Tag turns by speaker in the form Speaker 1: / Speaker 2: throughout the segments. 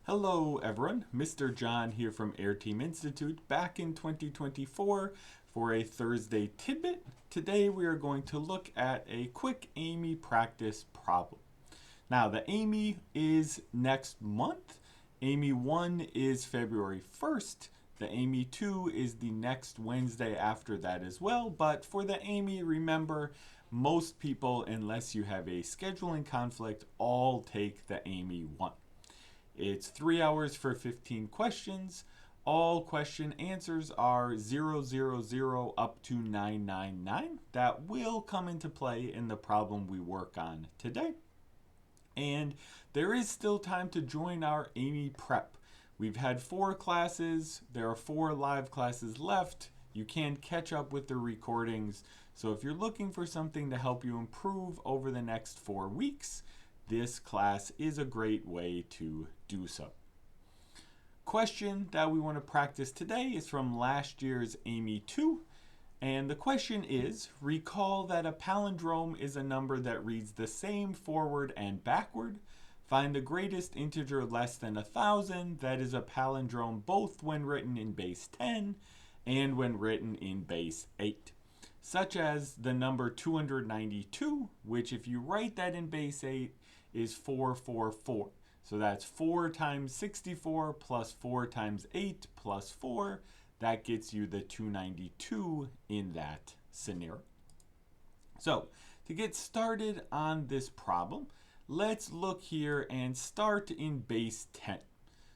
Speaker 1: Hello everyone, Mr. John here from Areteem Institute, back in 2024 for a Thursday Tidbit. Today we are going to look at a quick AIME practice problem. Now the AIME is next month. AIME 1 is February 1st. The AIME 2 is the next Wednesday after that as well, but for the AIME, remember, most people, unless you have a scheduling conflict, all take the AIME 1. It's 3 hours for 15 questions. All question answers are 000 up to 999. That will come into play in the problem we work on today. And there is still time to join our AIME prep. We've had 4 classes. There are 4 live classes left. You can catch up with the recordings. So if you're looking for something to help you improve over the next 4 weeks, this class is a great way to do so. Question that we want to practice today is from last year's AIME 2. And the question is, recall that a palindrome is a number that reads the same forward and backward. Find the greatest integer less than 1,000 that is a palindrome both when written in base 10 and when written in base 8. Such as the number 292, which if you write that in base 8 is 444. So that's 4 times 64 plus 4 times 8 plus 4. That gets you the 292 in that scenario. So to get started on this problem, let's look here and start in base 10.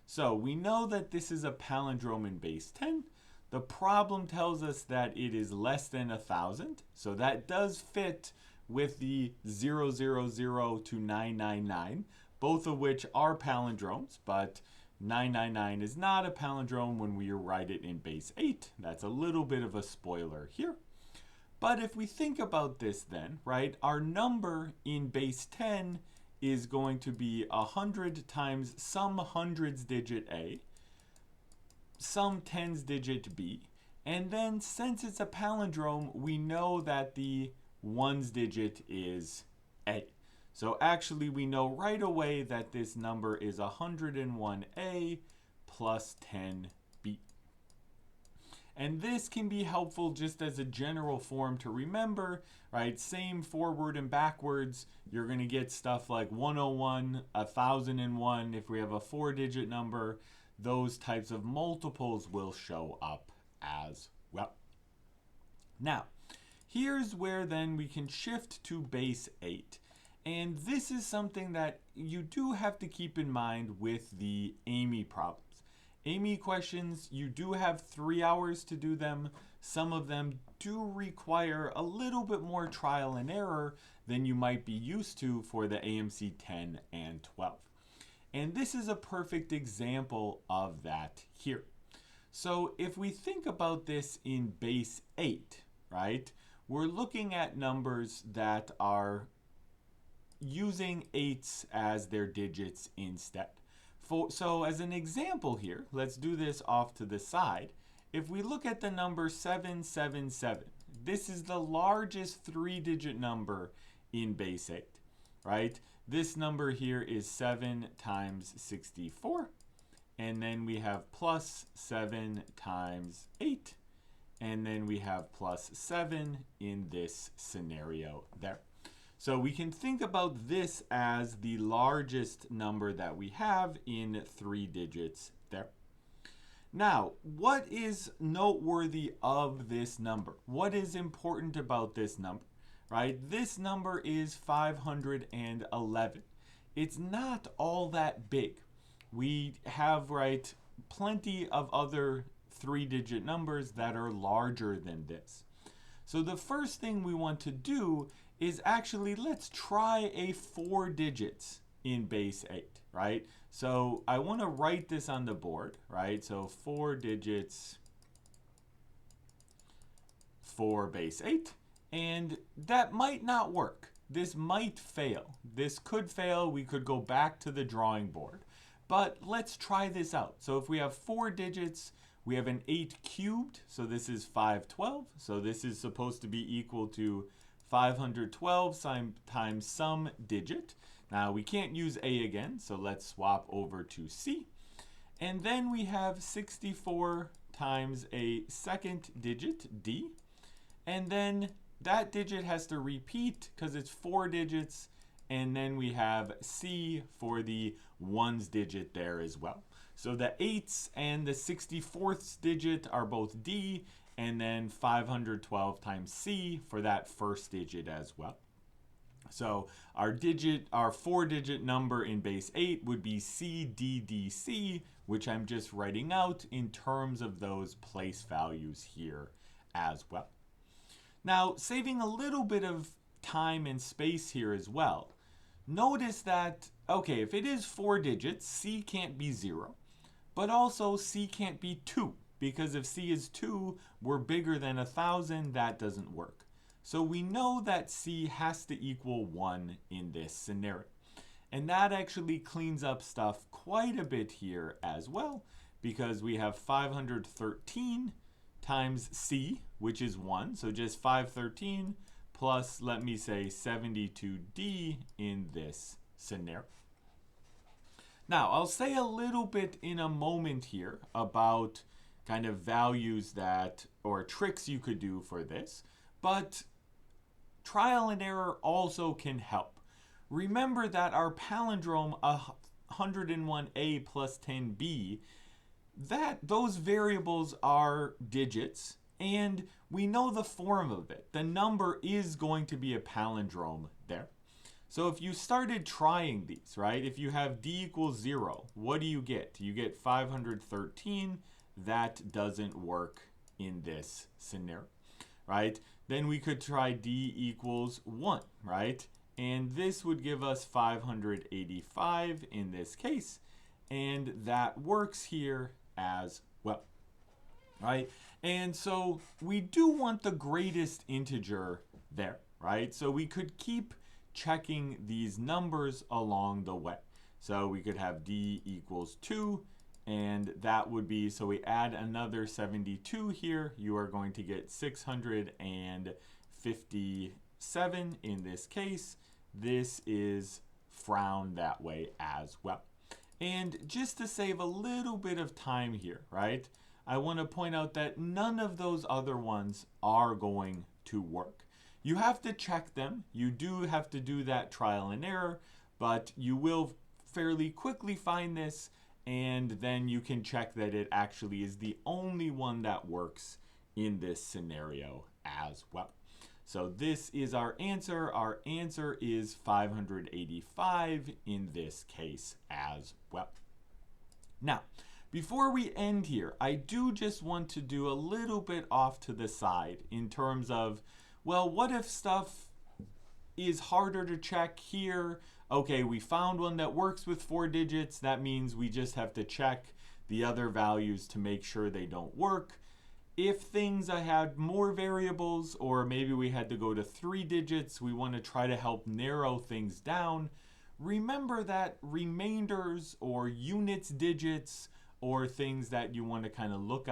Speaker 1: So we know that this is a palindrome in base 10. The problem tells us that it is less than 1,000. So that does fit with the 000 to 999, both of which are palindromes, but 999 is not a palindrome when we write it in base 8. That's a little bit of a spoiler here. But if we think about this then, right, our number in base 10 is going to be 100 times some hundreds digit A, some tens digit B, and then since it's a palindrome, we know that the ones digit is A. So actually we know right away that this number is 101A plus 10B. And this can be helpful just as a general form to remember, right? Same forward and backwards. You're going to get stuff like 101, 1001. If we have a 4-digit number, those types of multiples will show up as well. Now, here's where then we can shift to base 8. And this is something that you do have to keep in mind with the AIME problems. AIME questions, you do have 3 hours to do them. Some of them do require a little bit more trial and error than you might be used to for the AMC 10 and 12. And this is a perfect example of that here. So if we think about this in base 8, right, we're looking at numbers that are using 8s as their digits instead. So as an example here, let's do this off to the side. If we look at the number 777, this is the largest 3-digit number in base 8, right? This number here is 7 times 64. And then we have plus 7 times 8. And then we have plus 7 in this scenario there. So we can think about this as the largest number that we have in 3 digits there. Now, what is noteworthy of this number? What is important about this number, right? This number is 511. It's not all that big. We have, right, plenty of other 3-digit numbers that are larger than this. So the first thing we want to do is actually, let's try a 4 digits in base 8, right? So I want to write this on the board, right? So 4 digits for base 8, and that might not work. This might fail. This could fail. We could go back to the drawing board. But let's try this out. So if we have 4 digits, we have an 8 cubed, so this is 512. So this is supposed to be equal to 512 times some digit. Now we can't use A again, so let's swap over to C. And then we have 64 times a second digit, D. And then that digit has to repeat because it's 4 digits. And then we have C for the ones digit there as well. So the 8ths and the 64th digit are both D, and then 512 times C for that first digit as well. So our 4-digit number in base 8 would be CDDC, which I'm just writing out in terms of those place values here as well. Now, saving a little bit of time and space here as well. Notice that, okay, if it is 4 digits, C can't be 0. But also C can't be 2, because if C is 2, we're bigger than 1,000, that doesn't work. So we know that C has to equal 1 in this scenario. And that actually cleans up stuff quite a bit here as well, because we have 513 times C, which is 1. So just 513 plus, let me say, 72D in this scenario. Now, I'll say a little bit in a moment here about kind of values that, or tricks you could do for this, but trial and error also can help. Remember that our palindrome 101A plus 10B, that those variables are digits, and we know the form of it. The number is going to be a palindrome there. So if you started trying these, right, if you have D equals 0, what do you get? You get 513. That doesn't work in this scenario, right? Then we could try D equals 1, right? And this would give us 585 in this case. And that works here as well, right? And so we do want the greatest integer there, right? So we could keep checking these numbers along the way. So we could have D equals 2, and that would be, so we add another 72 here, you are going to get 657 in this case. This is frowned that way as well. And just to save a little bit of time here, right, I want to point out that none of those other ones are going to work. You have to check them. You do have to do that trial and error, but you will fairly quickly find this, and then you can check that it actually is the only one that works in this scenario as well. So this is our answer. Our answer is 585 in this case as well. Now, before we end here, I do just want to do a little bit off to the side in terms of, well, what if stuff is harder to check here? Okay, we found one that works with 4 digits. That means we just have to check the other values to make sure they don't work. If things I had more variables, or maybe we had to go to 3 digits, we want to try to help narrow things down. Remember that remainders or units digits or things that you want to kind of look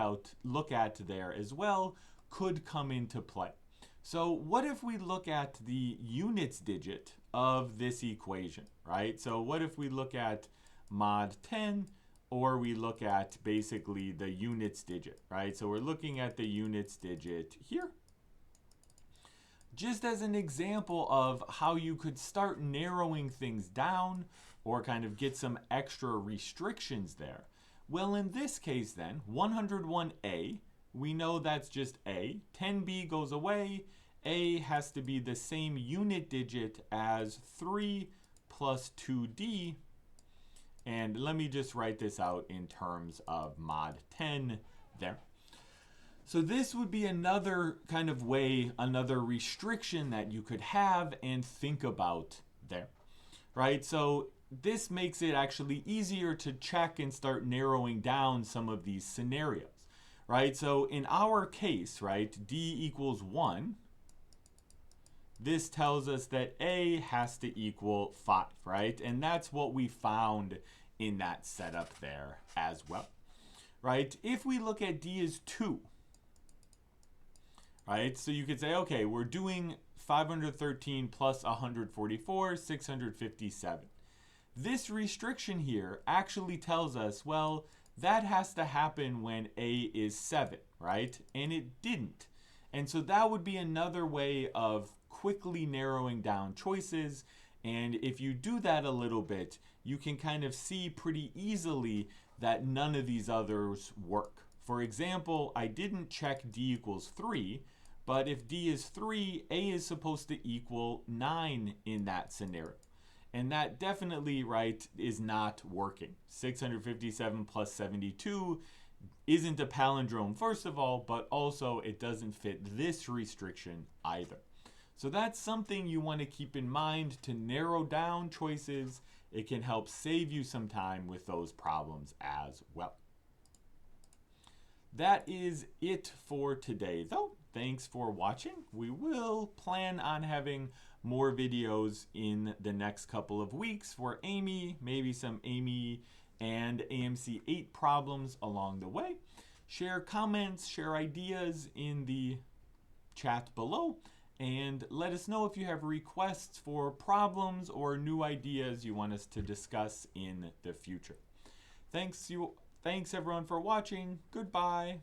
Speaker 1: at there as well could come into play. So what if we look at the units digit of this equation, right? So what if we look at mod 10, or we look at basically the units digit, right? So we're looking at the units digit here. Just as an example of how you could start narrowing things down or kind of get some extra restrictions there. Well, in this case then, 101A, we know that's just A. 10B goes away. A has to be the same unit digit as 3 plus 2D. And let me just write this out in terms of mod 10 there. So this would be another kind of way, another restriction that you could have and think about there, right? So this makes it actually easier to check and start narrowing down some of these scenarios, right? So in our case, right, D equals 1. This tells us that A has to equal 5, right? And that's what we found in that setup there as well, right? If we look at D as 2, right? So you could say, okay, we're doing 513 plus 144, 657. This restriction here actually tells us, well, that has to happen when A is 7, right? And it didn't. And so that would be another way of quickly narrowing down choices. And if you do that a little bit, you can kind of see pretty easily that none of these others work. For example, I didn't check D equals 3, but if D is 3, A is supposed to equal 9 in that scenario. And that definitely, right, is not working. 657 plus 72 isn't a palindrome, first of all, but also it doesn't fit this restriction either. So that's something you want to keep in mind to narrow down choices. It can help save you some time with those problems as well. That is it for today, though. Thanks for watching. We will plan on having more videos in the next couple of weeks for AIME, maybe some AIME and AMC 8 problems along the way. Share comments, share ideas in the chat below, and let us know if you have requests for problems or new ideas you want us to discuss in the future. Thanks everyone for watching. Goodbye.